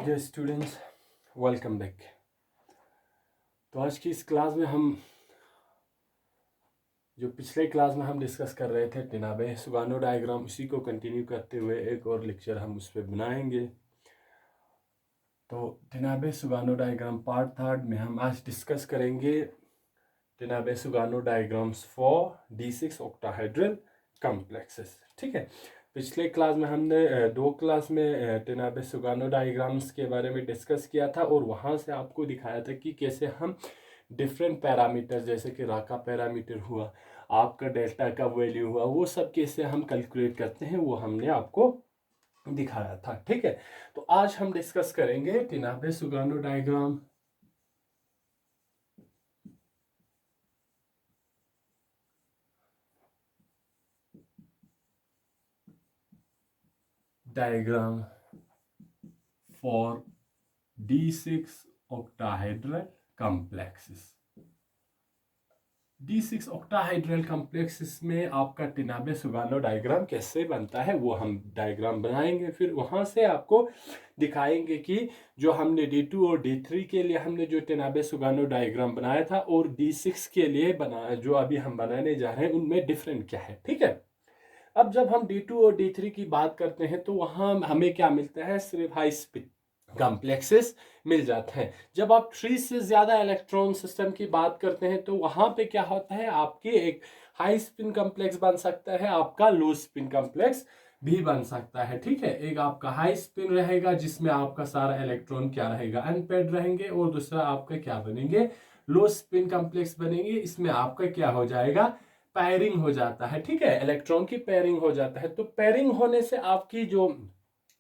Dear students, welcome back. तो आज की इस क्लास में हम जो पिछले क्लास में हम डिस्कस कर रहे थे टिनाबे सुगानो डायग्राम, उसी को कंटिन्यू करते हुए एक और लेक्चर हम उस पर बनाएंगे। तो Tanabe Sugano diagram part third में हम आज डिस्कस करेंगे Tanabe Sugano diagrams for D6 octahedral complexes. ठीक है, पिछले क्लास में हमने दो क्लास में टिनाबे सुगानो डायग्राम्स के बारे में डिस्कस किया था और वहाँ से आपको दिखाया था कि कैसे हम डिफरेंट पैरामीटर जैसे कि राका पैरामीटर हुआ, आपका डेल्टा का वैल्यू हुआ, वो सब कैसे हम कैलकुलेट करते हैं वो हमने आपको दिखाया था। ठीक है, तो आज हम डिस्कस करेंगे Tanabe Sugano diagram for D6 octahedral complexes। D6 octahedral complexes में आपका टिनाबे सुगानो डायग्राम कैसे बनता है वो हम डायग्राम बनाएंगे, फिर वहां से आपको दिखाएंगे कि जो हमने D2 और D3 के लिए हमने जो टिनाबे सुगानो डायग्राम बनाया था और D6 के लिए बनाया जो अभी हम बनाने जा रहे हैं उनमें डिफरेंट क्या है। ठीक है, अब जब हम D2 और D3 की बात करते हैं तो वहां हमें क्या मिलता है, सिर्फ हाई स्पीड कॉम्प्लेक्सेस मिल जाते हैं। जब आप 3 से ज्यादा इलेक्ट्रॉन सिस्टम की बात करते हैं तो वहां पे क्या होता है, आपके एक हाई स्पिन कॉम्प्लेक्स बन सकता है, आपका लो स्पिन कॉम्प्लेक्स भी बन सकता है। ठीक है, एक आपका हाई स्पिन रहेगा जिसमें आपका सारा इलेक्ट्रॉन क्या रहेगा, अनपेड रहेंगे, और दूसरा आपका क्या बनेंगे, लो स्पिन कॉम्प्लेक्स बनेंगे। इसमें आपका क्या हो जाएगा, पैरिंग हो जाता है। ठीक है, इलेक्ट्रॉन की पैरिंग हो जाता है। तो पैरिंग होने से आपकी जो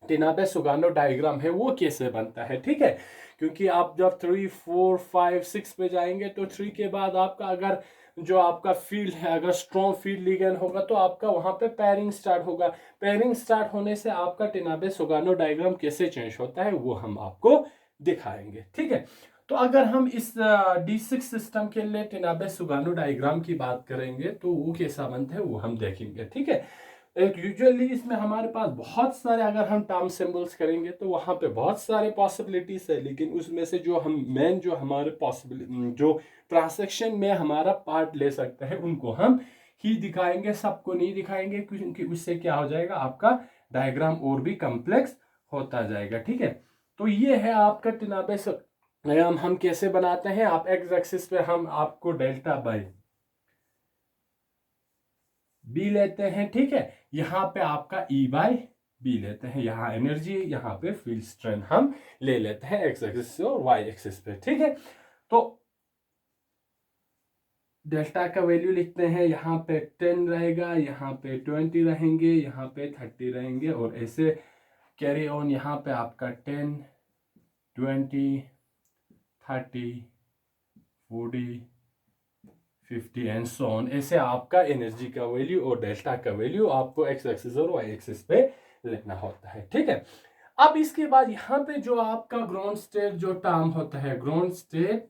टिनाबे सुगानो डायग्राम है वो कैसे बनता है। ठीक है, क्योंकि आप जब 3, 4, 5, 6 पे जाएंगे तो 3 के बाद आपका अगर जो आपका फील्ड है, अगर स्ट्रॉन्ग फील्ड लिगेंड होगा तो आपका वहां पे पैरिंग स्टार्ट होगा। पैरिंग स्टार्ट होने से आपका टिनाबे सुगानो डायग्राम कैसे चेंज होता है वो हम आपको दिखाएंगे। ठीक है, तो अगर हम इस D6 सिस्टम के लिए टिनाबे सुगानो डायग्राम की बात करेंगे तो वो कैसा बनता है वो हम देखेंगे। ठीक है, एक यूजुअली इसमें हमारे पास बहुत सारे अगर हम टर्म सिंबल्स करेंगे तो वहां पे बहुत सारे पॉसिबिलिटीज है, लेकिन उसमें से जो हम मेन जो हमारे पॉसिबिलिटी जो ट्रांसैक्शन में हमारा पार्ट ले सकते हैं उनको हम ही दिखाएंगे, सबको नहीं दिखाएंगे, क्योंकि उससे क्या हो जाएगा, आपका डायग्राम और भी कॉम्प्लेक्स होता जाएगा। ठीक है, तो ये है आपका टिनाबे डायग्राम हम कैसे बनाते हैं। आप एक्स एक्सिस पे हम आपको डेल्टा बाई बी लेते हैं। ठीक है, यहां पे आपका E बाई बी लेते हैं, यहां एनर्जी, यहां पे फील्ड स्ट्रेंथ हम ले लेते हैं एक्स एक्सिस और वाई एक्सिस पे। ठीक है, तो डेल्टा का वैल्यू लिखते हैं, यहाँ पे 10 रहेगा, यहाँ पे 20 रहेंगे, यहाँ पे 30 रहेंगे, और ऐसे कैरी ऑन, यहाँ पे आपका 10, 20, 30, 40, 50 एंड सो ऑन। ऐसे आपका एनर्जी का वैल्यू और डेल्टा का वैल्यू आपको एक्स एक्सिस और वाई एक्सिस पे लिखना होता है। ठीक है, अब इसके बाद यहाँ पे जो आपका ग्राउंड स्टेट जो टर्म होता है, ग्राउंड स्टेट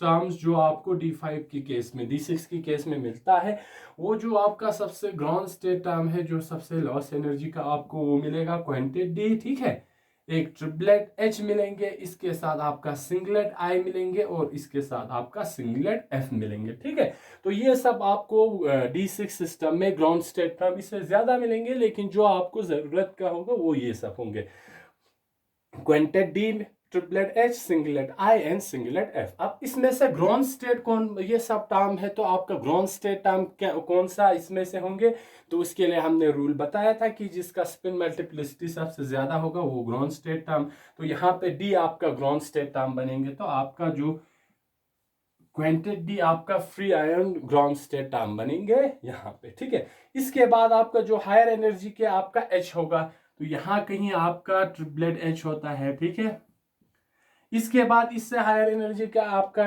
टर्म्स जो आपको D5 की केस में, D6 की केस में मिलता है, वो जो आपका सबसे ग्राउंड स्टेट टर्म है, जो सबसे लॉस एनर्जी का आपको वो मिलेगा क्वांटिटी D। ठीक है, एक ट्रिपलेट H मिलेंगे, इसके साथ आपका सिंगलेट I मिलेंगे, और इसके साथ आपका सिंगलेट F मिलेंगे। ठीक है, तो ये सब आपको D6 सिस्टम में ग्राउंड स्टेट टर्म इससे ज्यादा मिलेंगे, लेकिन जो आपको जरूरत का होगा वो ये सब होंगे, क्वांटेट D, triplet H, singlet I and singlet F. अब इसमें से ग्राउंड स्टेट कौन, ये सब टर्म है, तो आपका ग्राउंड स्टेट टर्म क्या कौन सा इसमें से होंगे, तो उसके लिए हमने रूल बताया था कि जिसका स्पिन मल्टीप्लिसिटी सबसे ज्यादा होगा वो ग्राउंड स्टेट टर्म। तो यहाँ पे डी आपका ग्राउंड स्टेट टर्म बनेंगे, तो आपका जो क्वांटेट डी आपका free ion ground state term बनेंगे यहाँ पे। ठीक है, इसके बाद आपका जो हायर एनर्जी के आपका एच होगा, तो यहाँ कहीं आपका ट्रिपलेट एच होता है। ठीक है, इसके बाद इससे हायर एनर्जी का आपका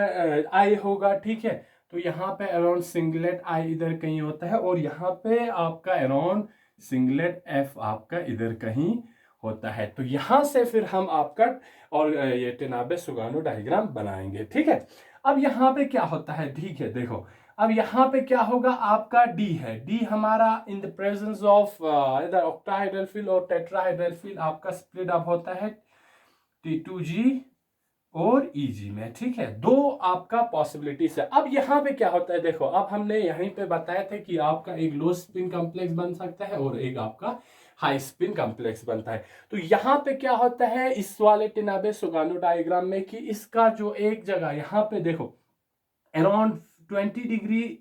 आई होगा। ठीक है, तो यहाँ पे अराउंड सिंगलेट आई इधर कहीं होता है, और यहाँ पे आपका अराउंड सिंगलेट एफ आपका इधर कहीं होता है। तो यहाँ से फिर हम आपका और ये टिनाबे सुगानो डायग्राम बनाएंगे। ठीक है, अब यहाँ पे क्या होता है, ठीक है देखो, अब यहाँ पे क्या होगा, आपका डी है, डी हमारा इन द प्रेजेंस ऑफ इधर ऑक्टाहाइड्रल फील्ड और टेट्राहाइड्रल फील्ड आपका स्प्लिट अप होता है T2G और EG में, ठीक है। दो आपका पॉसिबिलिटीज है। अब यहाँ पे क्या होता है, देखो अब हमने यहीं पे बताया था कि आपका एक लो स्पिन कॉम्प्लेक्स बन सकता है और एक आपका हाई स्पिन कॉम्प्लेक्स बनता है। तो यहाँ पे क्या होता है इस वाले टेनाबे सुगानो डायग्राम में कि इसका जो एक जगह यहाँ पे देखो अराउंड 20 डिग्री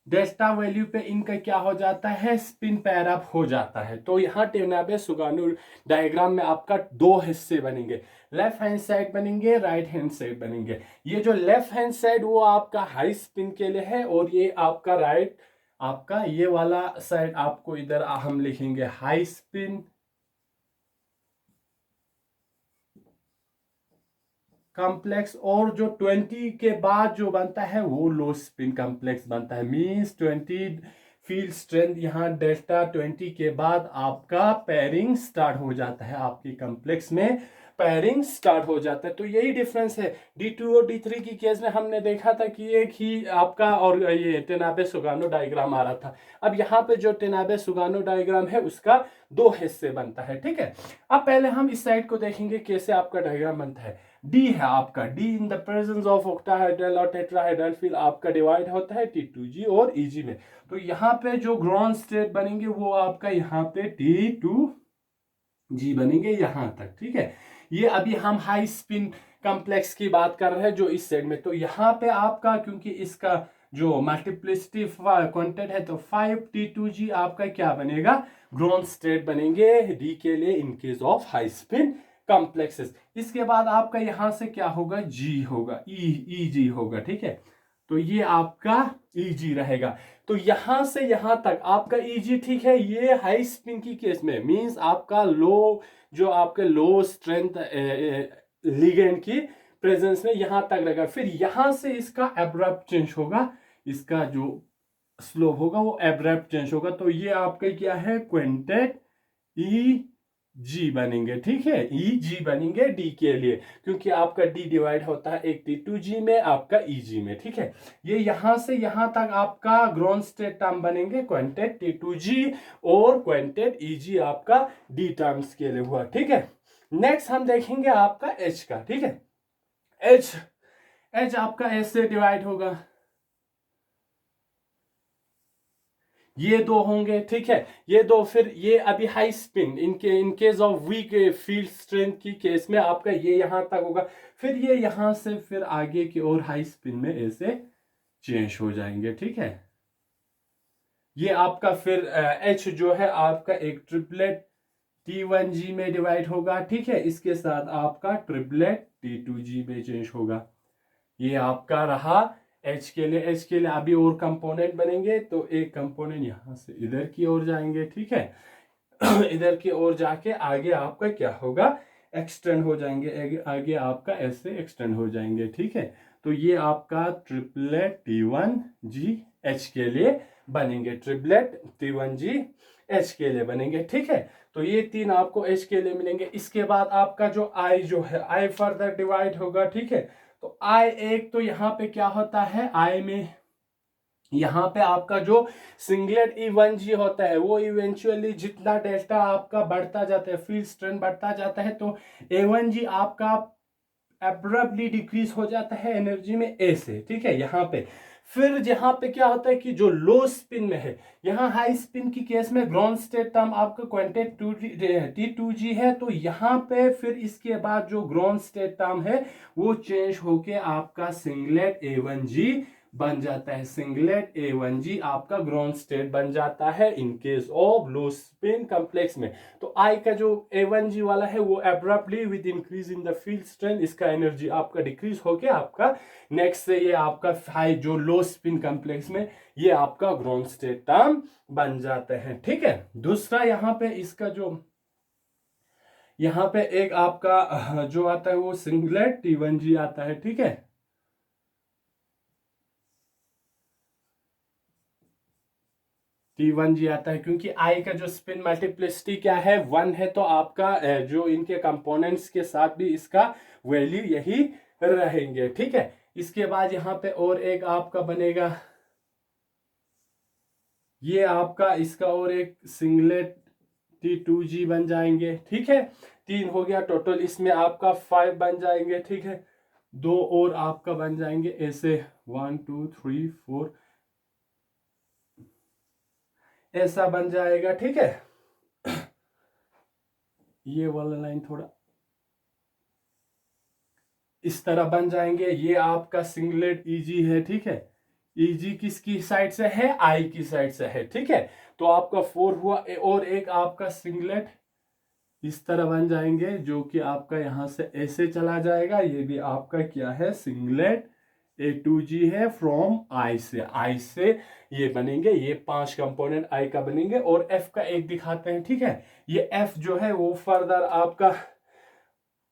डेल्टा वैल्यू पे इनका क्या हो जाता है, स्पिन पैर अप हो जाता है। तो यहाँ टेनाबे सुगानो डायग्राम में आपका दो हिस्से बनेंगे, लेफ्ट हैंड साइड बनेंगे, राइट हैंड साइड बनेंगे। ये जो लेफ्ट हैंड साइड वो आपका हाई स्पिन के लिए है और ये आपका राइट आपका ये वाला साइड आपको इधर हम लिखेंगे हाई स्पिन कॉम्प्लेक्स, और जो 20 के बाद जो बनता है वो लो स्पिन कॉम्प्लेक्स बनता है। मींस 20 फील्ड स्ट्रेंथ यहाँ डेल्टा 20 के बाद आपका पेयरिंग स्टार्ट हो जाता है, आपकी कॉम्प्लेक्स में पेयरिंग स्टार्ट हो जाता है। तो यही डिफरेंस है। D2 और D3 की केस में हमने देखा था कि एक ही आपका और ये टेनाबे सुगानो डायग्राम आ रहा था। अब यहाँ पे जो टेनाबे सुगानो डायग्राम है उसका दो हिस्से बनता है, ठीक है। अब पहले हम इस साइड को देखेंगे कैसे आपका डायग्राम बनता है। डी है आपका, D in the presence of octahedral और टेट्राहेड्रल फिर आपका डिवाइड होता है T2G और EG में। तो यहाँ पे जो ग्राउंड स्टेट बनेंगे वो आपका यहाँ पे T2G बनेंगे यहां तक, ठीक है। ये अभी हम हाई स्पिन कॉम्प्लेक्स की बात कर रहे हैं जो इस साइड में। तो यहाँ पे आपका क्योंकि इसका जो मल्टीप्लिसिटी क्वांटेट है तो 5T2G आपका क्या बनेगा, ग्राउंड स्टेट बनेंगे D के लिए इन case of high spin complexes. इसके बाद आपका यहां से क्या होगा, जी होगा, EG होगा, ठीक है। तो ये आपका EG रहेगा। तो यहां से यहां तक आपका EG, ठीक है। ये हाई स्पिन की केस में मींस आपका लो जो आपके लो स्ट्रेंथ लिगेंड की प्रेजेंस में यहां तक रहेगा। फिर यहां से इसका एब्रप्ट चेंज होगा, इसका जो स्लोप होगा वो एब्रप्ट चेंज होगा। तो ये आपका क्या है, क्विंटेट EG बनेंगे, ठीक है। EG बनेंगे D के लिए क्योंकि आपका D डिवाइड होता है एक T2G में आपका EG में, ठीक है। ये यहां से यहां तक आपका ग्राउंड स्टेट टर्म बनेंगे क्विंटेट T2G और क्विंटेट EG आपका D टर्म्स के लिए हुआ, ठीक है। नेक्स्ट हम देखेंगे आपका H का, ठीक है। H आपका S से डिवाइड होगा, ये दो होंगे, ठीक है। ये दो, फिर ये अभी high spin in case of weak field strength की केस में आपका ये यहां तक होगा। फिर ये यहां से फिर आगे की ओर हाई स्पिन में ऐसे चेंज हो जाएंगे, ठीक है। ये आपका फिर H जो है आपका एक ट्रिपलेट T1G में डिवाइड होगा, ठीक है। इसके साथ आपका ट्रिपलेट T2G में चेंज होगा। ये आपका रहा H के लिए। H के लिए अभी और कंपोनेंट बनेंगे, तो एक कंपोनेंट यहां से इधर की ओर जाएंगे, ठीक है। इधर की ओर जाके आगे आपका क्या होगा, एक्सटेंड हो जाएंगे, आगे आपका ऐसे एक्सटेंड हो जाएंगे, ठीक है। तो ये आपका ट्रिपलेट T1G H के लिए बनेंगे, ट्रिपलेट T1G H के लिए बनेंगे, ठीक है। तो ये तीन आपको H के लिए मिलेंगे। इसके बाद आपका जो I जो है I फर्दर डिवाइड होगा, ठीक है। तो I एक तो यहाँ पे क्या होता है, I में यहाँ पे आपका जो सिंगलेट E1G होता है वो इवेंचुअली जितना डेल्टा आपका बढ़ता जाता है, फील्ड स्ट्रेंथ बढ़ता जाता है, तो A1G आपका एब्रप्टली डिक्रीज हो जाता है एनर्जी में A से, ठीक है। यहाँ पे फिर यहाँ पे क्या होता है कि जो लो स्पिन में है, यहाँ हाई स्पिन की केस में ग्राउंड स्टेट टर्म आपका क्वांटेट T2G है। तो यहाँ पे फिर इसके बाद जो ग्राउंड स्टेट टर्म है वो चेंज होके आपका सिंगलेट A1G बन जाता है। सिंगलेट A1G आपका ग्राउंड स्टेट बन जाता है इन case of low spin complex में। तो I का जो A1G वाला है वो abruptly with increase in the field strength इसका एनर्जी आपका डिक्रीज होके आपका नेक्स्ट से ये आपका हाई जो लो स्पिन कॉम्प्लेक्स में ये आपका ग्राउंड स्टेट टर्म बन जाते हैं, ठीक है। दूसरा यहाँ पे इसका जो यहाँ पे एक आपका जो आता है वो सिंगलेट T1G आता है, ठीक है। T1G आता है क्योंकि I का जो स्पिन मल्टीप्लिसिटी क्या है, 1 है। तो आपका जो इनके कंपोनेंट्स के साथ भी इसका वैल्यू यही रहेंगे, ठीक है। इसके बाद यहाँ पे और एक आपका बनेगा, ये आपका इसका और एक सिंगलेट T2G बन जाएंगे, ठीक है। 3 हो गया टोटल, इसमें आपका 5 बन जाएंगे, ठीक है। 2 और आपका बन जाएंगे ऐसे 1 2 3 4 ऐसा बन जाएगा, ठीक है। ये वाला लाइन थोड़ा इस तरह बन जाएंगे। ये आपका सिंगलेट ईजी है, ठीक है। ईजी किसकी साइड से है? आई की साइड से है, ठीक है। तो आपका 4 हुआ और एक आपका सिंगलेट इस तरह बन जाएंगे, जो कि आपका यहां से ऐसे चला जाएगा। ये भी आपका क्या है? सिंगलेट A2G है फ्रॉम आई से ये बनेंगे। ये 5 कंपोनेंट आई का बनेंगे और एफ का एक दिखाते हैं, ठीक है। ये एफ जो है वो फर्दर आपका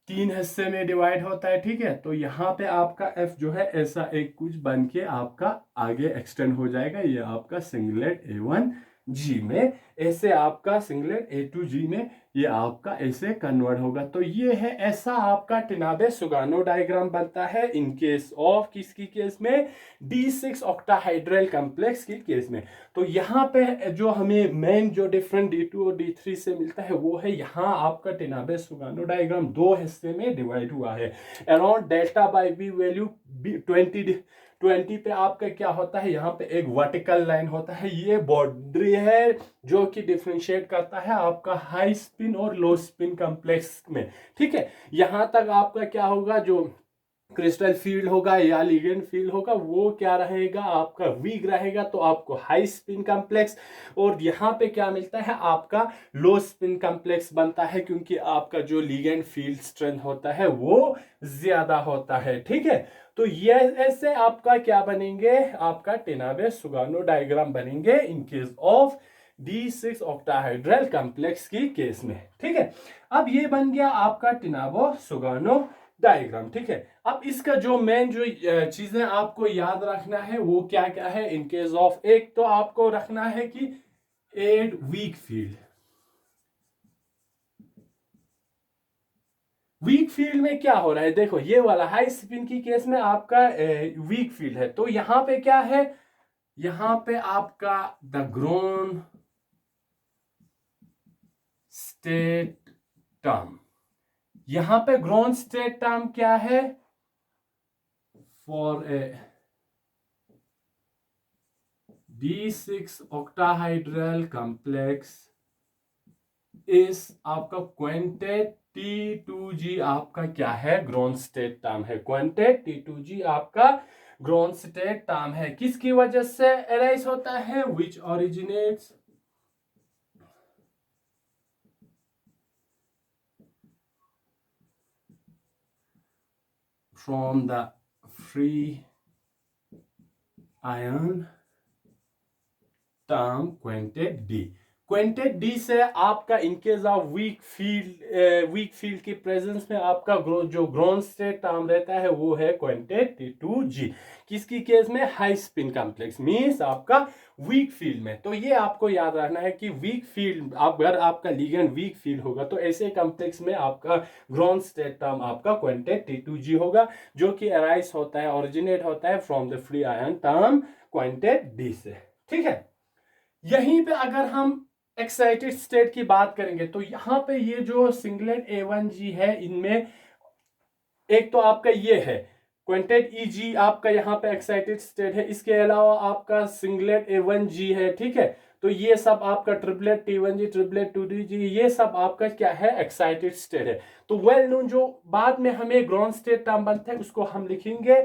3 हिस्से में डिवाइड होता है, ठीक है। तो यहाँ पे आपका एफ जो है ऐसा एक कुछ बन के आपका आगे एक्सटेंड हो जाएगा। ये आपका सिंगलेट A1G में, ऐसे आपका सिंगलेट A2G में ये आपका ऐसे कन्वर्ट होगा। तो ये है, ऐसा आपका टेनाबे सुगानो डायग्राम बनता है इन केस ऑफ किसकी केस में? D6 ऑक्टाहाइड्रल कॉम्प्लेक्स की केस में। तो यहाँ पे जो हमें मेन जो डिफरेंट D2 और D3 से मिलता है वो है, यहाँ आपका टेनाबे सुगानो डायग्राम 2 हिस्से में डिवाइड हुआ है। Around delta by B value 20 पे आपका क्या होता है? यहाँ पे एक वर्टिकल लाइन होता है, ये बाउंड्री है जो कि डिफरेंशिएट करता है आपका हाई स्पिन और लो स्पिन कॉम्प्लेक्स में, ठीक है। यहां तक आपका क्या होगा? जो क्रिस्टल फील्ड होगा या लिगेंड फील्ड होगा वो क्या रहेगा? आपका वीक रहेगा, तो आपको हाई स्पिन कॉम्प्लेक्स। और यहाँ पे क्या मिलता है? आपका लो स्पिन कॉम्प्लेक्स बनता है, क्योंकि आपका जो लिगेंड फील्ड स्ट्रेंथ होता है वो ज्यादा होता है, ठीक है। तो ये ऐसे आपका क्या बनेंगे? आपका टेनाबे सुगानो डायग्राम बनेंगे इन case of D6 octahedral complex की केस में, ठीक है। अब ये बन गया आपका टेनाबे सुगानो डायग्राम, ठीक है। अब इसका जो मेन जो चीजें आपको याद रखना है वो क्या क्या है इन केस ऑफ? एक तो आपको रखना है कि at weak field. Weak field में क्या हो रहा है? देखो, ये वाला हाई स्पिन की केस में आपका वीक फील्ड है, तो यहां पे क्या है? यहां पे आपका द ग्रोन स्टेट टर्म, यहां पे ग्रोन स्टेट टर्म क्या है? For a D6 octahedral complex इस आपका क्वांटेट T2G आपका क्या है? ग्रोन स्टेट टर्म है। क्वांटेट T2G आपका ग्रोन स्टेट टर्म है। किसकी वजह से अराइज होता है? विच originates from the free ion term क्वांटेट D। क्वांटेट D से आपका इनकेस ऑफ वीक फील्ड की प्रेजेंस में आपका जो ग्रोन स्टेट टर्म रहता है वो है क्वांटेट T2G। किसकी केस में? हाई स्पिन कॉम्प्लेक्स मींस आपका वीक फील्ड में। तो ये आपको याद रखना है कि वीक फील्ड, अगर आपका लिगेंड वीक फील्ड होगा तो ऐसे कॉम्प्लेक्स में आपका ग्रोन स्टेट टर्म आपका क्वांटेट T2G होगा, जो कि अराइज होता है, ओरिजिनेट होता है from the free ion term क्वांटेट D से, ठीक है। यहीं पे अगर हम एक्साइटेड स्टेट की बात करेंगे तो यहां पे ये जो सिंगलेट A1G है, इनमें एक तो आपका ये है क्वांटेट EG आपका यहाँ पे एक्साइटेड स्टेट है। इसके अलावा आपका सिंगलेट A1G है, ठीक है। तो ये सब आपका ट्रिपलेट T1G, ट्रिपलेट 2DG, ये सब आपका क्या है? एक्साइटेड स्टेट है। तो वेल नोन जो बाद में हमें ग्राउंड स्टेट टर्म बनता है उसको हम लिखेंगे।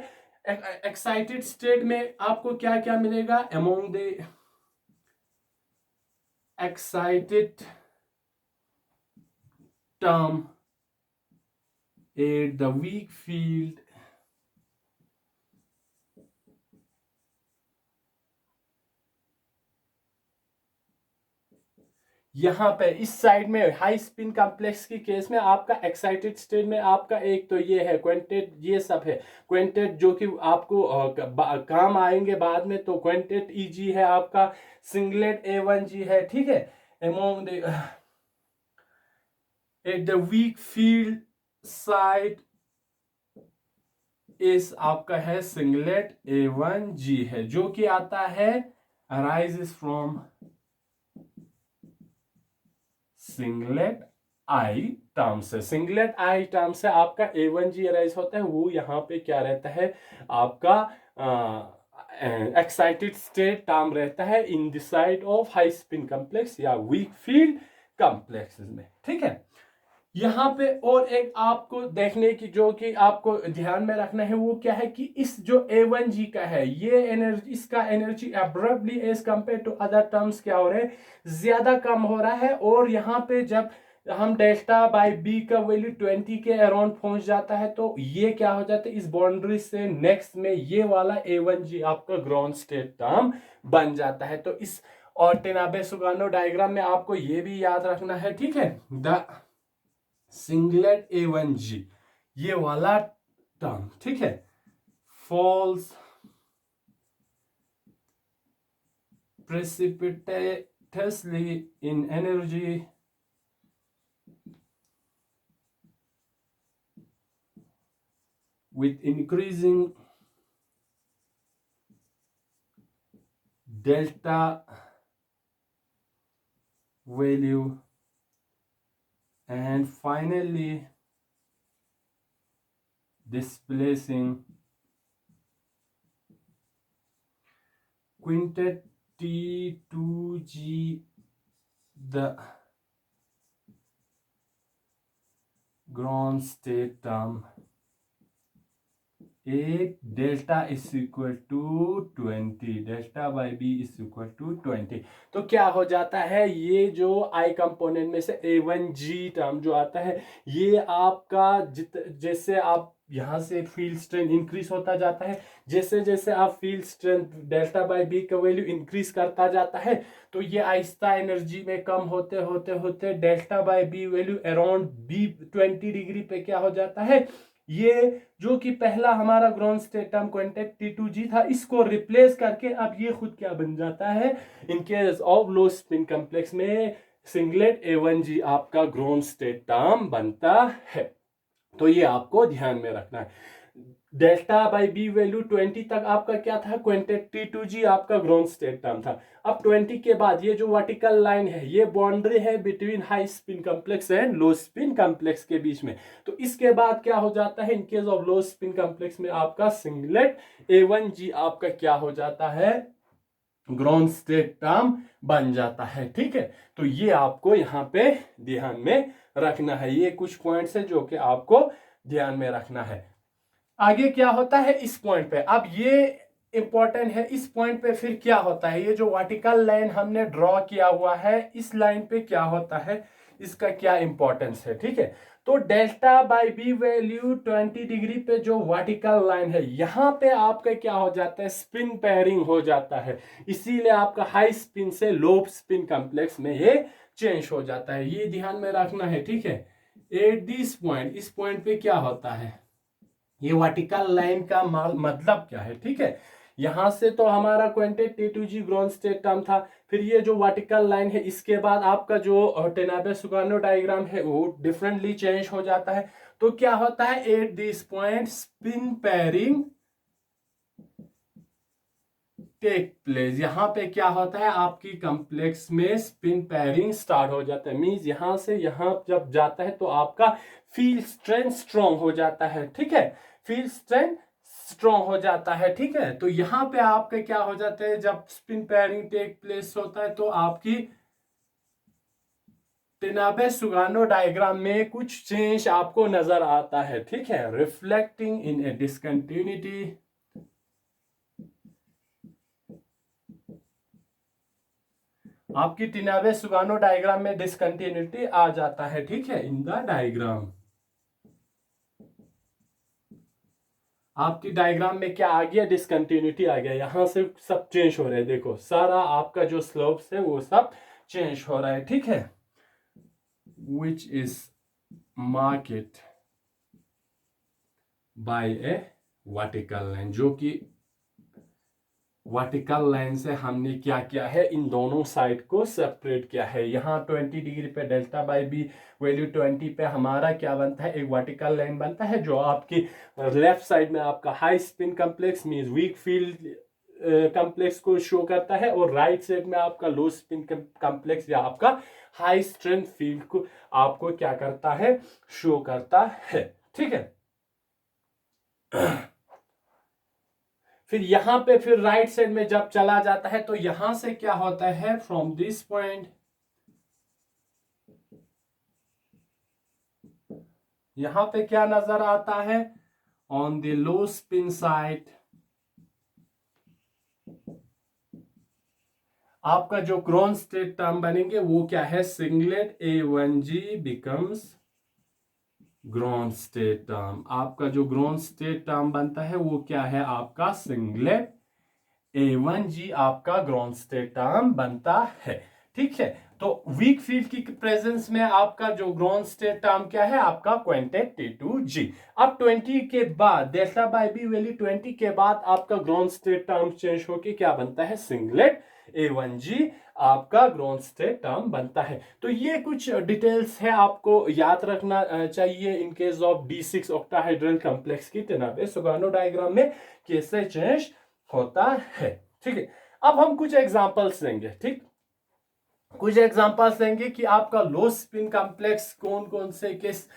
एक्साइटेड स्टेट में आपको क्या क्या मिलेगा? Among the excited term at the weak field यहां पे इस साइड में हाई स्पिन कॉम्प्लेक्स की केस में आपका एक्साइटेड स्टेट में आपका एक तो ये है क्वांटेट, ये सब है क्वांटेट जो कि आपको काम आएंगे बाद में। तो क्वांटेट EG है आपका, सिंगलेट A1G है, ठीक है। Among the at the weak field side इस आपका है सिंगलेट A1G है, जो कि आता है arises from singlet I term से। सिंगलेट आई टर्म से आपका A1G अराइज होता है, वो यहाँ पे क्या रहता है आपका एक्साइटेड स्टेट टर्म रहता है in the side of high spin complex या वीक फील्ड कॉम्प्लेक्स में। ठीक है, यहाँ पे और एक आपको देखने की जो कि आपको ध्यान में रखना है वो क्या है कि इस जो A1G का है ये एनर्जी, इसका energy abruptly as compare to other terms क्या हो रहा है, ज्यादा कम हो रहा है। और यहाँ पे जब हम डेल्टा बाई बी का वैल्यू 20 के अराउंड पहुंच जाता है तो ये क्या हो जाता है, इस बाउंड्री से नेक्स्ट में ये वाला A1G आपका ग्राउंड स्टेट टर्म बन जाता है। तो इस और टेनाबे-सुगानो डायग्राम में आपको ये भी याद रखना है। ठीक है, द सिंगलेट A1G ये वाला टर्म, ठीक है, false precipitously in energy with increasing delta value and finally displacing quintet T2G the ground state term 8 delta is equal to 20, delta by B is equal to 20। तो क्या हो जाता है, ये जो आई कंपोनेंट में से A1G टर्म जो आता है ये आपका जैसे आप यहाँ से फील्ड स्ट्रेंथ इंक्रीज होता जाता है, जैसे जैसे आप field strength delta by B का वैल्यू इंक्रीज करता जाता है तो ये आहिस्ता एनर्जी में कम होते होते होते delta by B value around B 20 degree पे क्या हो जाता है, ये जो कि पहला हमारा ground state term quintet T2G था इसको रिप्लेस करके अब ये खुद क्या बन जाता है, इन case of low spin complex में सिंगलेट A1G आपका ग्राउंड स्टेट टर्म बनता है। तो ये आपको ध्यान में रखना है। डेल्टा बाई बी वैल्यू 20 तक आपका क्या था, क्विंटेट T2G आपका ग्राउंड स्टेट टर्म था। अब 20 के बाद ये जो वर्टिकल लाइन है ये बाउंड्री है between high spin complex and low spin complex के बीच में। तो इसके बाद क्या हो जाता है, इन case of low spin complex में आपका सिंगलेट A1G आपका क्या हो जाता है, ग्राउंड स्टेट टर्म बन जाता है। ठीक है, तो ये आपको यहाँ पे ध्यान में रखना है, ये कुछ पॉइंट्स है जो कि आपको ध्यान में रखना है। आगे क्या होता है इस पॉइंट पे, अब ये इंपॉर्टेंट है, इस पॉइंट पे फिर क्या होता है, ये जो वर्टिकल लाइन हमने ड्रॉ किया हुआ है इस लाइन पे क्या होता है, इसका क्या इंपॉर्टेंस है। ठीक है, तो delta by B value 20 degree पे जो वर्टिकल लाइन है यहाँ पे आपका क्या हो जाता है, स्पिन पेयरिंग हो जाता है, इसीलिए आपका हाई स्पिन से लो स्पिन कॉम्प्लेक्स में ये चेंज हो जाता है, ये ध्यान में रखना है। ठीक है, एट दिस पॉइंट, इस पॉइंट पे क्या होता है, ये वर्टिकल लाइन का मतलब क्या है। ठीक है, यहां से तो हमारा quintet T2G ground state term था, फिर ये जो वर्टिकल लाइन है इसके बाद आपका जो टेनाबे-सुगानो डायग्राम है वो डिफरेंटली चेंज हो जाता है। तो क्या होता है, at this point spin pairing take place, यहाँ पे क्या होता है आपकी कॉम्प्लेक्स में स्पिन पेयरिंग स्टार्ट हो जाता है, मींस यहां से यहां जब जाता है तो आपका फील्ड स्ट्रेंथ स्ट्रॉन्ग हो जाता है। ठीक है, फील्ड स्ट्रेंथ स्ट्रॉन्ग हो जाता है। ठीक है, तो यहाँ पे आपका क्या हो जाता है, जब स्पिन पेयरिंग टेक प्लेस होता है तो आपकी टेनाबे-सुगानो डायग्राम में कुछ चेंज आपको नजर आता है। ठीक है, रिफ्लेक्टिंग इन ए डिसकंटिन्यूटी, आपकी टेनाबे-सुगानो डायग्राम में डिसकंटिन्यूटी आ जाता है। ठीक है, इन द डायग्राम आपकी डायग्राम में क्या आ गया, डिसकंटिन्यूटी आ गया, यहां से सब चेंज हो रहा है, देखो सारा आपका जो स्लोप्स है वो सब चेंज हो रहा है। ठीक है, which is market by a vertical line, जो कि वर्टिकल लाइन से हमने क्या किया है, इन दोनों साइड को सेपरेट किया है। यहाँ 20 डिग्री पे डेल्टा बाई बी वैल्यू 20 पे हमारा क्या बनता है, एक वर्टिकल लाइन बनता है जो आपकी लेफ्ट साइड में आपका high spin complex means weak field complex को शो करता है और राइट साइड में आपका लो स्पिन कॉम्प्लेक्स या आपका हाई स्ट्रेंथ फील्ड को आपको क्या करता है, शो करता है। ठीक है, फिर यहां पे फिर राइट साइड में जब चला जाता है तो यहां से क्या होता है, फ्रॉम दिस पॉइंट यहां पे क्या नजर आता है, on the low spin side आपका जो ग्राउंड स्टेट टर्म बनेंगे वो क्या है, singlet A1G becomes ground state term. आपका जो ग्राउंड स्टेट टर्म बनता है वो क्या है, आपका सिंगलेट A1G आपका ग्राउंड स्टेट टर्म बनता है। ठीक है, तो वीक फील्ड की प्रेजेंस में आपका जो ग्राउंड स्टेट टर्म क्या है, आपका क्विंटेट T2G। अब 20 के बाद डेल्टा बाई बी वैल्यू 20 के बाद आपका ग्राउंड स्टेट टर्म चेंज होके क्या बनता है, सिंगलेट A1G आपका ग्राउंड स्टेट टर्म बनता है। तो ये कुछ डिटेल्स है आपको याद रखना चाहिए इन case of D6 octahedral complex की तेनाबे-सुगानो डायग्राम में कैसे चेंज होता है। ठीक है, अब हम कुछ एग्जांपल्स लेंगे। ठीक, कुछ एग्जांपल्स लेंगे कि आपका लो स्पिन कॉम्प्लेक्स कौन कौन से किस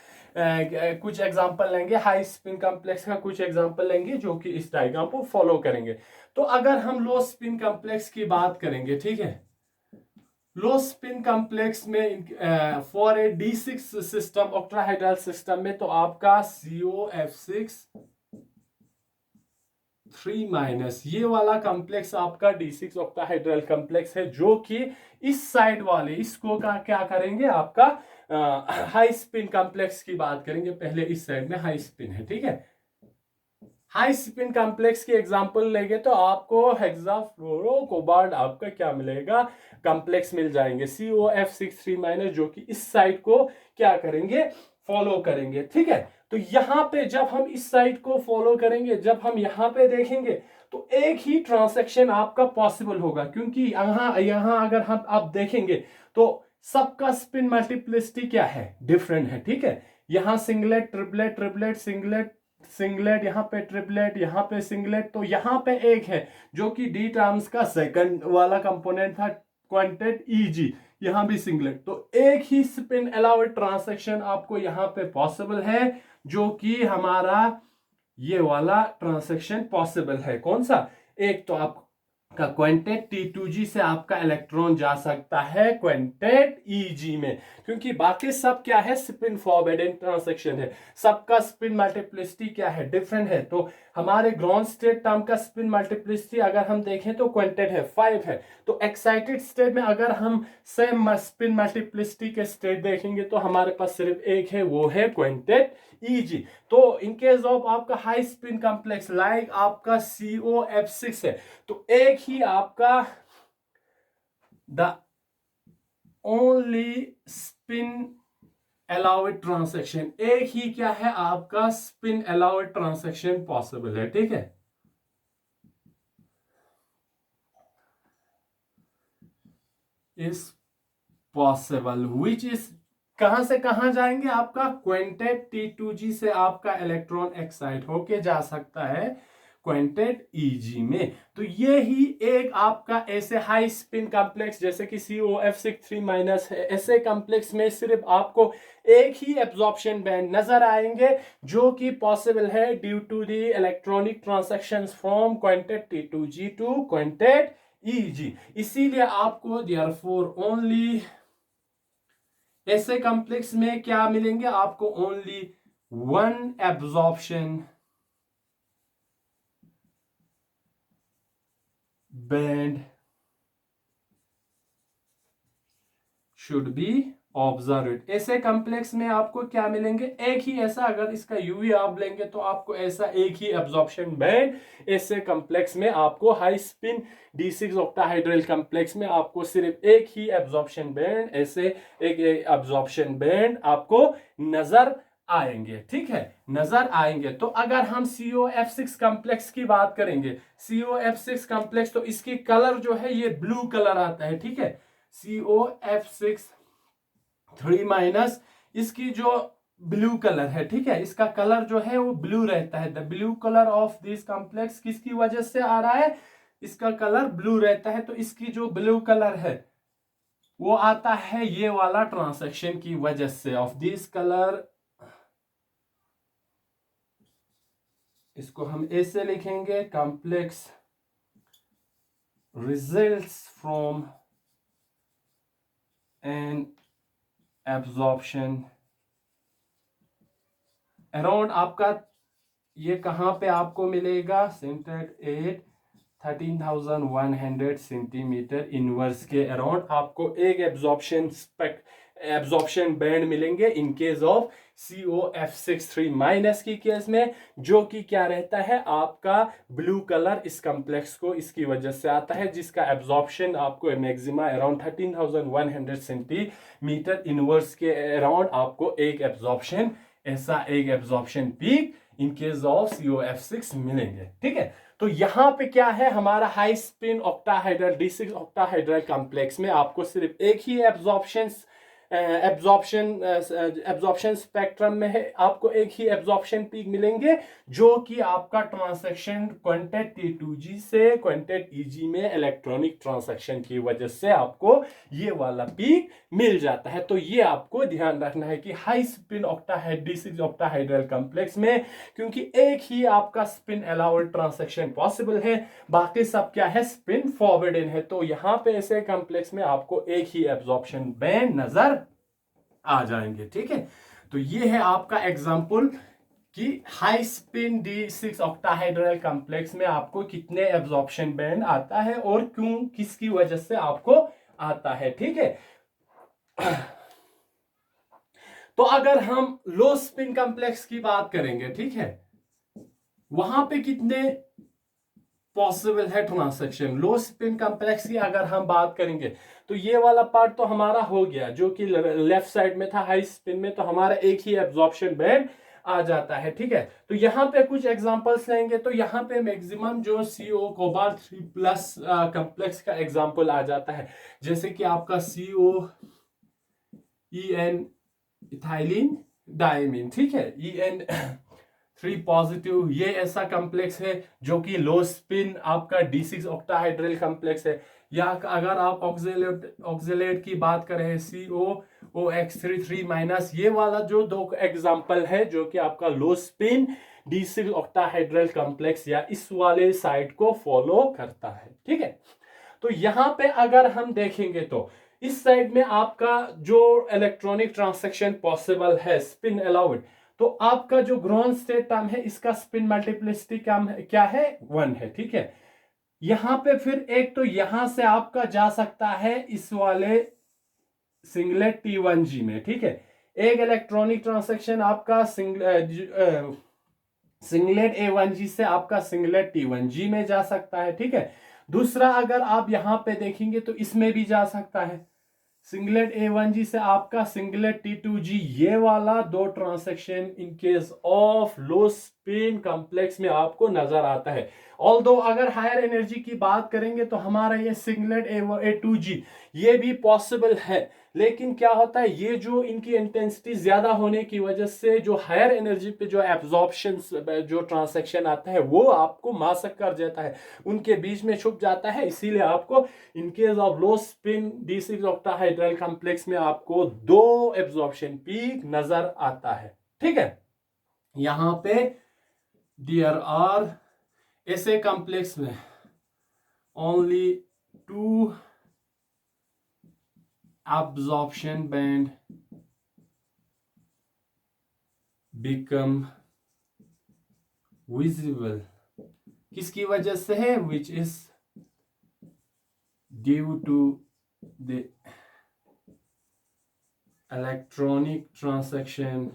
कुछ एग्जांपल लेंगे, हाई स्पिन कॉम्प्लेक्स का कुछ एग्जांपल लेंगे जो कि इस डायग्राम को फॉलो करेंगे। तो अगर हम लो स्पिन कॉम्प्लेक्स की बात करेंगे, ठीक है, लो स्पिन कॉम्प्लेक्स में for a D6 system octahedral system में तो आपका COF6 3- ये वाला कॉम्प्लेक्स आपका D6 ऑक्टाहाइड्रल कॉम्प्लेक्स है, जो कि इस साइड वाले इसको का क्या करेंगे, आपका हाई स्पिन कॉम्प्लेक्स की बात करेंगे। पहले इस साइड में हाई स्पिन है। ठीक है, हाई स्पिन कॉम्प्लेक्स की एग्जांपल लेंगे तो आपको हेक्साफ्लोरोकोबाल्ट आपका क्या मिलेगा, कॉम्प्लेक्स मिल जाएंगे COF6 3- जो कि इस साइड को क्या करेंगे, फॉलो करेंगे। ठीक है, तो यहां पे जब हम इस साइड को फॉलो करेंगे, जब हम यहां पे देखेंगे तो एक ही ट्रांसैक्शन आपका पॉसिबल होगा, क्योंकि यहां अगर हम आप देखेंगे तो सबका स्पिन मल्टीप्लिसिटी क्या है, डिफरेंट है। ठीक है, यहां singlet triplet triplet singlet singlet, यहां पे ट्रिपलेट, यहां पे सिंगलेट, तो यहां पे एक है जो कि डी टर्म्स का सेकंड वाला कंपोनेंट था क्वांटेट EG, यहां भी सिंगलेट। तो एक ही स्पिन अलाउड ट्रांसैक्शन आपको यहां पे पॉसिबल है, जो कि हमारा ये वाला ट्रांसैक्शन पॉसिबल है। कौन सा, एक तो आप का क्विंटेट T2G से आपका इलेक्ट्रॉन जा सकता है क्विंटेट EG में, क्योंकि बाकी सब क्या है, स्पिन फॉरवर्डिंग ट्रांसैक्शन है, सबका स्पिन मल्टीप्लिसिटी क्या है, डिफरेंट है। तो हमारे ग्राउंड स्टेट टर्म का स्पिन मल्टीप्लिसिटी अगर हम देखें तो क्विंटेट है 5 है। तो एक्साइटेड स्टेट में अगर हम सेम स्पिन मल्टीप्लिसिटी के स्टेट देखेंगे तो हमारे पास सिर्फ एक है, वो है क्विंटेट EG। तो इन केस ऑफ आपका हाई स्पिन कॉम्प्लेक्स लाइक आपका COF6 है, तो एक ही आपका the only spin allowed transaction, एक ही क्या है, आपका स्पिन अलाउड ट्रांसैक्शन पॉसिबल है। ठीक है, इज पॉसिबल विच इज कहां से कहां जाएंगे, आपका क्विंटेट T2G से आपका इलेक्ट्रॉन एक्साइट होके जा सकता है क्विंटेट EG में। तो ये ही एक आपका ऐसे हाई स्पिन कॉम्प्लेक्स जैसे कि COF6 3- है, ऐसे कॉम्प्लेक्स में सिर्फ आपको एक ही एब्जॉर्प्शन बैंड नजर आएंगे, जो कि पॉसिबल है due to the electronic transactions from quintet T2G to quintet EG। इसीलिए आपको देयरफॉर ओनली ऐसे कॉम्प्लेक्स में क्या मिलेंगे, आपको only one absorption band should be observe. ऐसे कॉम्प्लेक्स में आपको क्या मिलेंगे, एक ही ऐसा, अगर इसका यूवी आप लेंगे तो आपको ऐसा एक ही एब्जॉर्प्शन बैंड ऐसे कॉम्प्लेक्स में आपको high spin D6 octahedral complex में आपको सिर्फ एक ही एब्जॉर्प्शन बैंड, ऐसे एक एब्जॉर्प्शन बैंड आपको नजर आएंगे। ठीक है, नजर आएंगे। तो अगर हम COF6 कॉम्प्लेक्स की बात करेंगे, COF6 कॉम्प्लेक्स, तो इसकी कलर जो है ये ब्लू कलर आता है। ठीक है, COF6 3- इसकी जो ब्लू कलर है, ठीक है, इसका कलर जो है वो ब्लू रहता है। The blue colour of this complex किसकी वजह से आ रहा है, इसका कलर ब्लू रहता है। तो इसकी जो ब्लू कलर है वो आता है ये वाला ट्रांसैक्शन की वजह से ऑफ दिस कलर, इसको हम ऐसे लिखेंगे, complex results from an absorption around, आपका ये कहां पे आपको मिलेगा, सेंटेड एट 13,100 सेंटीमीटर इनवर्स के अराउंड आपको एक एब्जॉर्प्शन बैंड मिलेंगे in case of COF63 minus की केस में, जो कि क्या रहता है आपका ब्लू कलर इस कॉम्प्लेक्स को इसकी वजह से आता है, जिसका एब्जॉर्प्शन आपको मैक्सिमा अराउंड 13,100 सेंटीमीटर इनवर्स के अराउंड आपको एक एब्जॉर्प्शन, ऐसा एक absorption peak in case of COF6 मिलेंगे। ठीक है, तो यहां पे क्या है, हमारा high spin octahedral D6 octahedral complex में आपको सिर्फ एक ही एब्जॉर्प्शन स्पेक्ट्रम में है, आपको एक ही एब्जॉर्प्शन पीक मिलेंगे, जो कि आपका ट्रांसैक्शन क्वांटेट T2G से क्वांटेट EG में इलेक्ट्रॉनिक ट्रांसैक्शन की वजह से आपको ये वाला पीक मिल जाता है। तो ये आपको ध्यान रखना है कि high spin D6 octahedral complex में क्योंकि एक ही आपका स्पिन अलाउड ट्रांसैक्शन पॉसिबल है, बाकी सब क्या है, स्पिन फॉरवर्डन है, तो यहां पे ऐसे कॉम्प्लेक्स में आपको एक ही एब्जॉर्प्शन बैंड नजर आ जाएंगे। ठीक है, तो ये है आपका एग्जांपल कि high spin D6 octahedral complex में आपको कितने एब्जॉर्प्शन बैंड आता है और क्यों, किसकी वजह से आपको आता है। ठीक है, तो अगर हम लो स्पिन कॉम्प्लेक्स की बात करेंगे, ठीक है, वहां पे कितने पॉसिबल है ट्रांसैक्शन। लो स्पिन कॉम्प्लेक्स की अगर हम बात करेंगे तो ये वाला पार्ट तो हमारा हो गया, जो कि लेफ्ट साइड में था हाई स्पिन में, तो हमारा एक ही एब्जॉर्प्शन बैंड आ जाता है। ठीक है, तो यहां पे कुछ एग्जांपल्स लेंगे, तो यहां पे मैक्सिमम जो CO कोबाल्ट 3+ कॉम्प्लेक्स का एग्जांपल आ जाता है, जैसे कि आपका COEN इथाइलिन डायमीन। ठीक है, EN3 पॉजिटिव, ये ऐसा कॉम्प्लेक्स है जो कि लो स्पिन आपका D6 ऑक्टाहाइड्रल कॉम्प्लेक्स है। या अगर आप ऑक्जेलेट की बात करें COOH33 माइनस, ये वाला जो दो एग्जांपल है जो कि आपका लो स्पिन D6 ऑक्टाहाइड्रल कॉम्प्लेक्स या इस वाले साइड को फॉलो करता है। ठीक है, तो यहां पे अगर हम देखेंगे तो इस साइड में आपका जो इलेक्ट्रॉनिक ट्रांसैक्शन पॉसिबल है स्पिन अलाउड, तो आपका जो ग्राउंड स्टेट टर्म है इसका स्पिन मल्टीप्लिसिटी क्या है, 1 है। ठीक है, यहां पे फिर एक तो यहां से आपका जा सकता है इस वाले सिंगलेट T1G में। ठीक है, एक इलेक्ट्रॉनिक ट्रांसैक्शन आपका सिंगलेट A1G से आपका सिंगलेट T1G में जा सकता है। ठीक है, दूसरा अगर आप यहां पे देखेंगे तो इसमें भी जा सकता है, सिंगलेट A1G से आपका सिंगलेट T2G, ये वाला दो transaction in case of low spin complex में आपको नजर आता है। ऑल्दो अगर हायर एनर्जी की बात करेंगे तो हमारा ये सिंगलेट A2G ये भी पॉसिबल है, लेकिन क्या होता है, ये जो इनकी इंटेंसिटी ज्यादा होने की वजह से जो हायर एनर्जी पे जो एब्जॉर्प्शन जो ट्रांसैक्शन आता है वो आपको मासक कर जाता है, उनके बीच में छुप जाता है, इसीलिए आपको इन case of low spin D6 octahedral complex में आपको दो एब्जॉर्प्शन पीक नजर आता है। ठीक है, यहां पे देयर आर ऐसे कॉम्प्लेक्स में only 2 absorption band become visible, किसकी वजह से है, which is due to the electronic transaction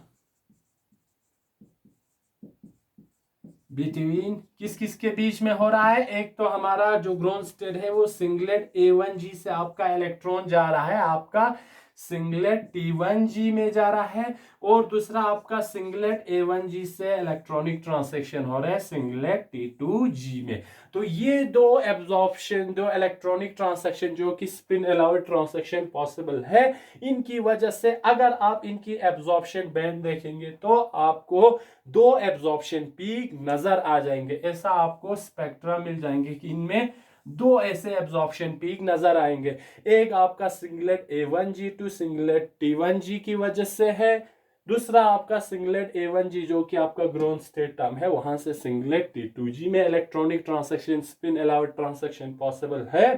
between, किस किस के बीच में हो रहा है, एक तो हमारा जो ग्राउंड स्टेट है वो सिंगलेट A1G से आपका इलेक्ट्रॉन जा रहा है आपका सिंगलेट T1G में जा रहा है, और दूसरा आपका सिंगलेट A1G से इलेक्ट्रॉनिक ट्रांसैक्शन हो रहा है सिंगलेट T2G में। तो ये दो एब्जॉर्प्शन, दो इलेक्ट्रॉनिक ट्रांसैक्शन जो कि स्पिन अलाउड ट्रांसैक्शन पॉसिबल है, इनकी वजह से अगर आप इनकी एब्जॉर्प्शन बैंड देखेंगे तो आपको दो एब्जॉर्प्शन पीक नजर आ जाएंगे, ऐसा आपको स्पेक्ट्रा मिल जाएंगे कि इनमें दो ऐसे एब्जॉर्प्शन पीक नजर आएंगे। एक आपका सिंगलेट A1G2 सिंगलेट T1G की वजह से है, दूसरा आपका सिंगलेट A1G जो कि आपका ग्रोन स्टेट टर्म है, वहां से सिंगलेट T2G में electronic transaction spin allowed transaction possible है।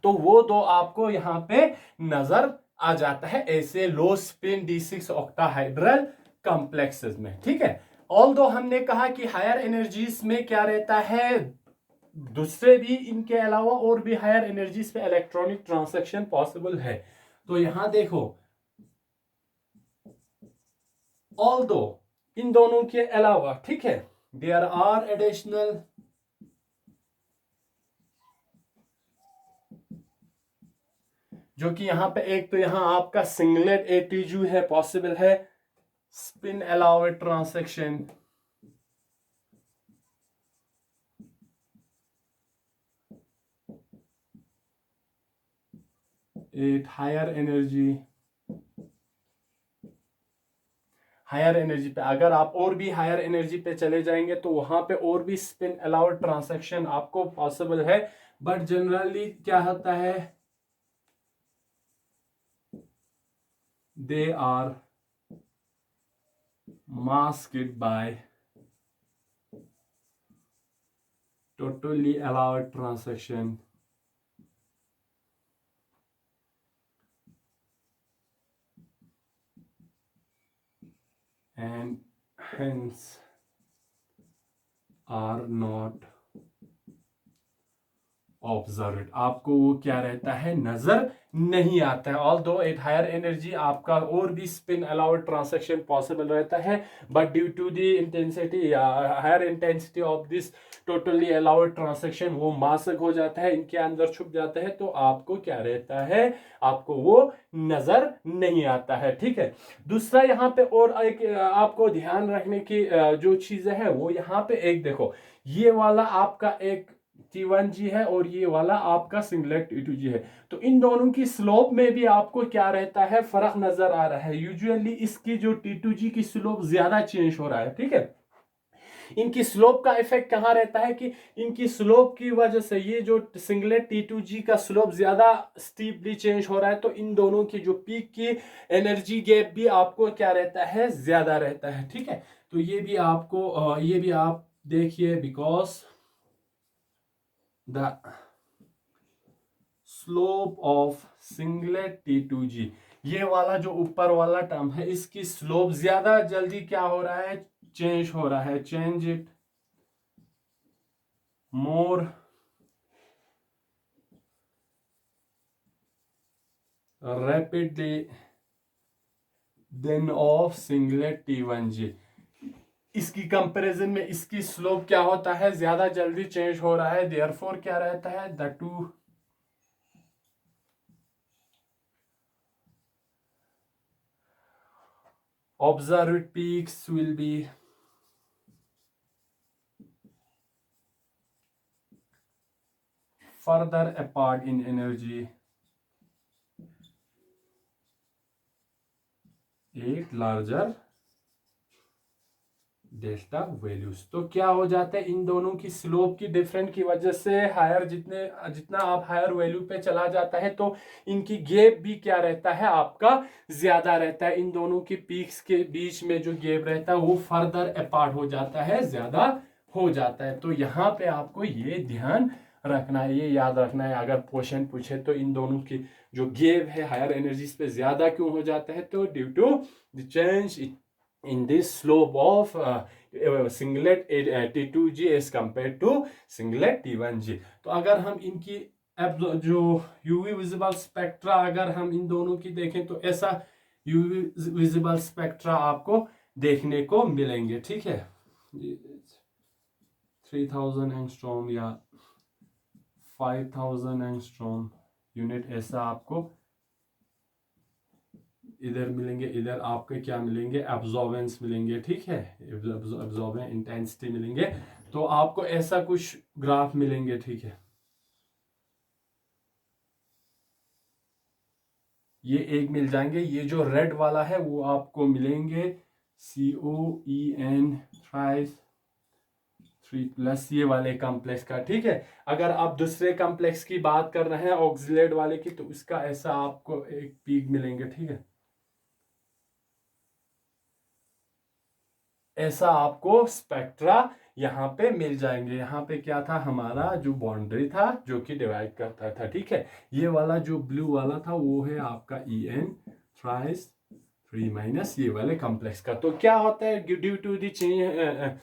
तो वो दो आपको यहां पे नजर आ जाता है ऐसे लो स्पिन D6 ऑक्टाहाइड्रल कॉम्प्लेक्सेस में, ठीक है। ऑल्दो हमने कहा कि हायर एनर्जीज में क्या रहता है, दूसरे भी इनके अलावा और भी हायर एनर्जीज पे इलेक्ट्रॉनिक ट्रांसैक्शन पॉसिबल है। तो यहां देखो, ऑल्दो इन दोनों के अलावा, ठीक है, देयर आर एडिशनल जो कि यहां पे एक तो यहां आपका सिंगलेट ATG है, पॉसिबल है spin allowed transaction, at higher energy पे अगर आप और भी हायर एनर्जी पे चले जाएंगे तो वहां पे और भी स्पिन अलाउड ट्रांसैक्शन आपको पॉसिबल है। बट जनरली क्या होता है, they are masked by totally allowed transaction and hence are not observe, आपको वो क्या रहता है, नजर नहीं आता है। ऑल दो एट हायर एनर्जी आपका और भी स्पिन अलाउड ट्रांसैक्शन पॉसिबल रहता है, but due to the intensity higher intensity of this totally allowed transaction वो मास्क हो जाता है, इनके अंदर छुप जाता है, तो आपको क्या रहता है, आपको वो नजर नहीं आता है, ठीक है। दूसरा यहाँ पे और एक आपको ध्यान रखने की जो चीजें है वो यहाँ पे एक देखो, ये वाला आपका एक T1G है और ये वाला आपका सिंगलेट T2G है, तो इन दोनों की स्लोप में भी आपको क्या रहता है, फर्क नजर आ रहा है। यूजुअली इसकी जो T2G की स्लोप ज्यादा चेंज हो रहा है, ठीक है। इनकी स्लोप का इफेक्ट कहां रहता है कि इनकी स्लोप की वजह से ये जो सिंगलेट T2G का स्लोप ज्यादा स्टीपली चेंज हो रहा है, तो इन दोनों की जो पीक की एनर्जी गैप भी आपको क्या रहता है, ज्यादा रहता है, ठीक है। तो ये भी आपको ये भी आप देखिए, because the slope of singlet T2G, ये वाला जो ऊपर वाला टर्म है, इसकी स्लोप ज्यादा जल्दी क्या हो रहा है, चेंज हो रहा है, change it more rapidly than of singlet T1G। इसकी कंपैरिजन में इसकी स्लोप क्या होता है, ज्यादा जल्दी चेंज हो रहा है, देयरफॉर क्या रहता है, the two observed peaks will be further apart in energy at larger delta values. तो क्या हो जाता है, इन दोनों की स्लोप की डिफरेंट की वजह से हायर जितना आप हायर वैल्यू पे चला जाता है, तो इनकी गैप भी क्या रहता है, आपका ज्यादा रहता है। इन दोनों की पीक्स के बीच में जो गैप रहता है वो फर्दर अपार्ट हो जाता है, ज्यादा हो जाता है। तो यहाँ पे आपको ये ध्यान रखना है, ये याद रखना है, अगर क्वेश्चन पूछे तो इन दोनों की जो गैप है हायर एनर्जीज पे ज्यादा क्यों हो जाता है, तो due to the change in this slope of singlet T2G as compared to singlet T1G। तो अगर हम इनकी जो यूवी विजिबल स्पेक्ट्रा अगर हम इन दोनों की देखें तो ऐसा यूवी विजिबल स्पेक्ट्रा आपको देखने को मिलेंगे, ठीक है। 3000 एंगस्ट्रॉम या 5000 एंगस्ट्रॉम यूनिट ऐसा आपको इधर मिलेंगे, इधर आपके क्या मिलेंगे, एब्जॉर्बेंस मिलेंगे, ठीक है, एब्जॉर्बेंस इंटेंसिटी मिलेंगे। तो आपको ऐसा कुछ ग्राफ मिलेंगे, ठीक है। ये एक मिल जाएंगे, ये जो रेड वाला है वो आपको मिलेंगे COEN 3 प्लस ये वाले कॉम्प्लेक्स का, ठीक है। अगर आप दूसरे कॉम्प्लेक्स की बात कर रहे हैं ऑक्सिलेट वाले की, तो उसका ऐसा आपको एक पीक मिलेंगे, ठीक है। ऐसा आपको स्पेक्ट्रा यहाँ पे मिल जाएंगे। यहाँ पे क्या था, हमारा जो बाउंड्री था जो कि डिवाइड करता था, ठीक है। ये वाला जो ब्लू वाला था वो है आपका EN थ्राइस 3 माइनस ये वाले कॉम्प्लेक्स का। तो क्या होता है, due to the change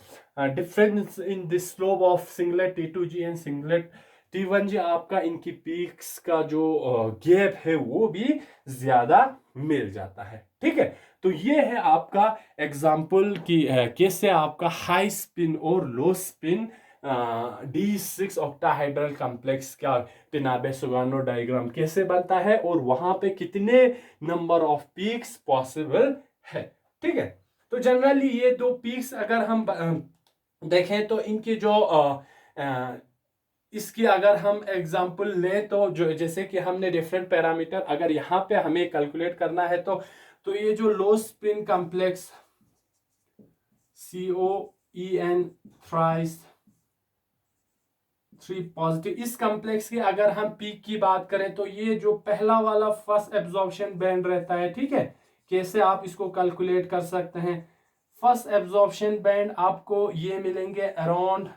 difference in the slope of singlet T2G and singlet T1G, आपका इनकी पीक्स का जो गैप है वो भी ज्यादा मिल जाता है, ठीक है। तो ये है आपका एग्जाम्पल की कैसे आपका हाई स्पिन और लो स्पिन D6 ऑक्टाहाइड्रल कॉम्प्लेक्स का टेनाबे-सुगानो डायग्राम कैसे बनता है और वहां पे कितने नंबर ऑफ पीक्स पॉसिबल है, ठीक है। तो जनरली ये दो पीक्स अगर हम देखें तो इनकी जो इसकी अगर हम एग्जांपल लें तो जो जैसे कि हमने डिफरेंट पैरामीटर अगर यहाँ पे हमें कैलकुलेट करना है तो ये जो लो spin complex COEN thrice 3 positive, इस कॉम्प्लेक्स की अगर हम पीक की बात करें तो ये जो पहला वाला फर्स्ट एब्जॉर्प्शन बैंड रहता है, ठीक है। कैसे आप इसको कैलकुलेट कर सकते हैं, फर्स्ट एब्जॉर्प्शन बैंड आपको ये मिलेंगे अराउंड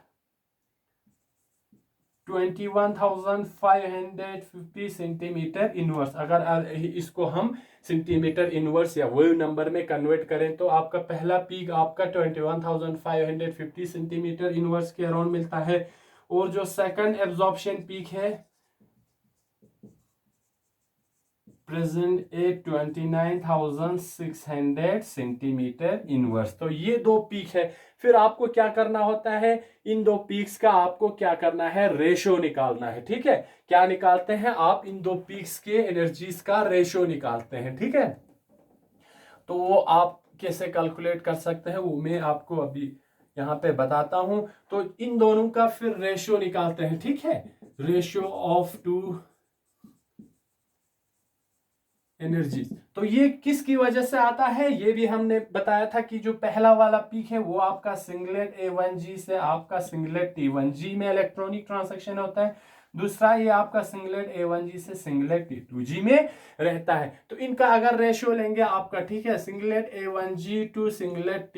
21,550 सेंटीमीटर इनवर्स। अगर इसको हम सेंटीमीटर इनवर्स या वेव नंबर में कन्वर्ट करें तो आपका पहला पीक आपका 21,550 सेंटीमीटर इनवर्स के अराउंड मिलता है। और जो सेकंड एब्जॉर्प्शन पीक है प्रेजेंट 29,600 सेंटीमीटर इनवर्स। तो ये दो पीक है। फिर आपको क्या करना होता है, इन दो पीक्स का आपको क्या करना है, रेशो निकालना है, ठीक है। क्या निकालते हैं आप, इन दो पीक्स के एनर्जीज का रेशो निकालते हैं, ठीक है। तो वो आप कैसे कैलकुलेट कर सकते हैं वो मैं आपको अभी यहाँ पे बताता हूं। तो इन दोनों का फिर रेशियो निकालते हैं, ठीक है। Ratio of two energy. तो ये किसकी वजह से आता है, ये भी हमने बताया था कि जो पहला वाला पीक है वो आपका सिंगलेट A1G से आपका सिंगलेट T1G में इलेक्ट्रॉनिक ट्रांसैक्शन होता है। दूसरा ये आपका सिंगलेट A1G से सिंगलेट T2G में रहता है। तो इनका अगर रेशियो लेंगे आपका, ठीक है, singlet A1G to singlet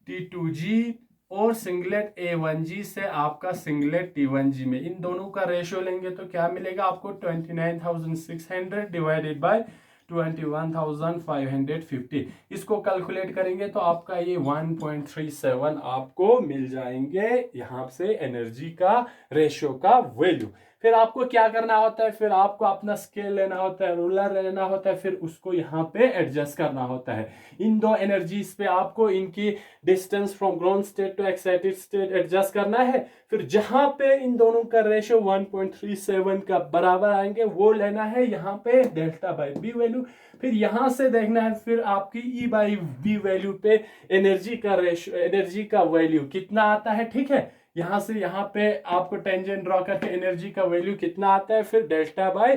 T2G और सिंगलेट A1G से आपका सिंगलेट T1G में, इन दोनों का रेशियो लेंगे तो क्या मिलेगा आपको, 29,600 डिवाइडेड बाय 21,550। इसको कैलकुलेट करेंगे तो आपका ये 1.37 आपको मिल जाएंगे यहां से एनर्जी का रेशियो का वैल्यू। फिर आपको क्या करना होता है, फिर आपको अपना स्केल लेना होता है, रूलर लेना होता है, फिर उसको यहाँ पे एडजस्ट करना होता है। इन दो एनर्जीज पे आपको इनकी distance from ground state to excited state adjust करना है। फिर जहां पे इन दोनों का रेशियो 1.37 का बराबर आएंगे वो लेना है यहाँ पे डेल्टा बाई बी वैल्यू। फिर यहां से देखना है फिर आपकी E बाई बी वैल्यू पे एनर्जी का रेशियो, एनर्जी का वैल्यू कितना आता है, ठीक है। यहां से यहां पे आपको टेंजेंट ड्रॉ करके एनर्जी का वैल्यू कितना आता है, फिर delta by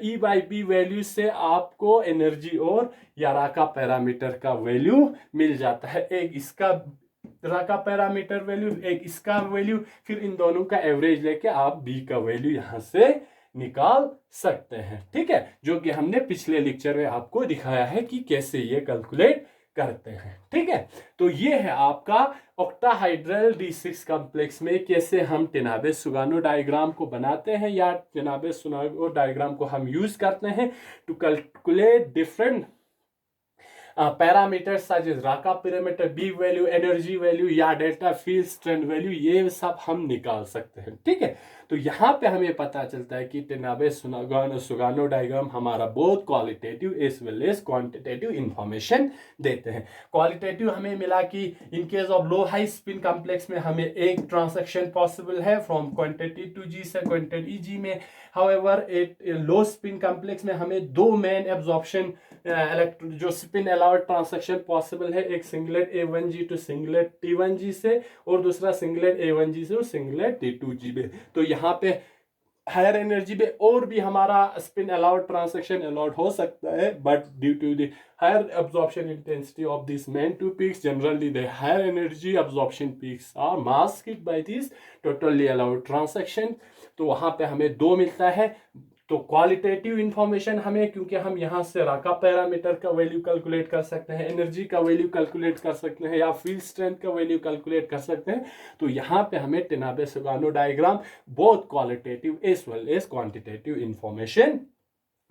E by B value से आपको एनर्जी और यारा पैरामीटर का वैल्यू मिल जाता है। एक इसका का पैरामीटर वैल्यू, एक इसका वैल्यू, फिर इन दोनों का एवरेज लेके आप बी का वैल्यू यहां से निकाल सकते हैं, ठीक है। जो कि हमने पिछले लेक्चर में आपको दिखाया है कि कैसे ये कैलकुलेट करते हैं, ठीक है। तो ये है आपका ऑक्टाहाइड्रल D6 कॉम्प्लेक्स में कैसे हम टेनाबे-सुगानो डायग्राम को बनाते हैं या टेनाबे-सुगानो डायग्राम को हम यूज करते हैं to calculate different parameters such as Racah parameter, B value, energy value या डेल्टा फील्ड स्ट्रेंथ वैल्यू, ये सब हम निकाल सकते हैं, ठीक है। तो यहाँ पे हमें पता चलता है कि टेनाबे-सुगानो डायग्राम हमारा बहुत qualitative as well as quantitative information देते हैं। क्वालिटेटिव हमें मिला कि in case of low high spin complex में हमें एक ट्रांसैक्शन पॉसिबल है फ्रॉम क्वांटिटी T2G से क्वांटिटी G में। हाउएवर लो स्पिन कॉम्प्लेक्स में हमें दो मेन एब्जॉर्प्शन जो स्पिन अलाउड ट्रांसैक्शन पॉसिबल है, एक singlet A1G to singlet T1G से और दूसरा सिंगलेट A1G से और सिंगलेट T2G में। तो यहाँ पे हायर एनर्जी पे और भी हमारा स्पिन अलाउड ट्रांसेक्शन अलाउड हो सकता है, but due to the higher absorption intensity of these main two peaks, generally the higher energy absorption peaks are masked by these totally allowed transaction। तो वहां पे हमें 2 मिलता है। तो क्वालिटेटिव इंफॉर्मेशन हमें, क्योंकि हम यहाँ से राका पैरामीटर का वैल्यू कैलकुलेट कर सकते हैं, एनर्जी का वैल्यू कैलकुलेट कर सकते हैं, या फील्ड स्ट्रेंथ का वैल्यू कैलकुलेट कर सकते हैं, तो यहाँ पे हमें टेनाबे-सुगानो डायग्राम बहुत qualitative as well as quantitative information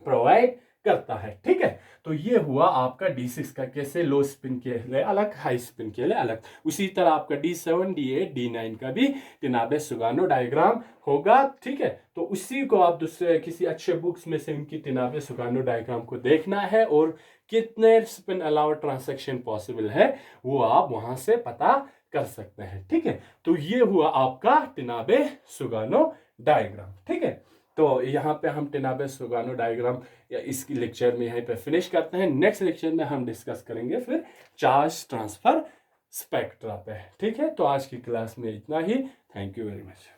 provide करता है। ठीक है, तो ये हुआ आपका D6 का कैसे लो स्पिन के लिए अलग, हाई स्पिन के लिए अलग। उसी तरह आपका D7, D8, D9 का भी टेनाबे-सुगानो डायग्राम होगा। ठीक है, तो उसी को आप दूसरे किसी अच्छे बुक्स में से इनकी टेनाबे-सुगानो डायग्राम को देखना है, और कितने स्पिन अलाउड ट्रांसेक्शन पॉसिबल है वो आप वहां से पता कर सकते हैं। ठीक है, तो ये हुआ आपका टेनाबे-सुगानो डायग्राम। ठीक है, तो यहाँ पे हम टेनाबे-सुगानो डायग्राम या इसकी लेक्चर में यहीं पे फिनिश करते हैं। नेक्स्ट लेक्चर में हम डिस्कस करेंगे फिर चार्ज ट्रांसफर स्पेक्ट्रा पे। ठीक है, तो आज की क्लास में इतना ही। Thank you very much.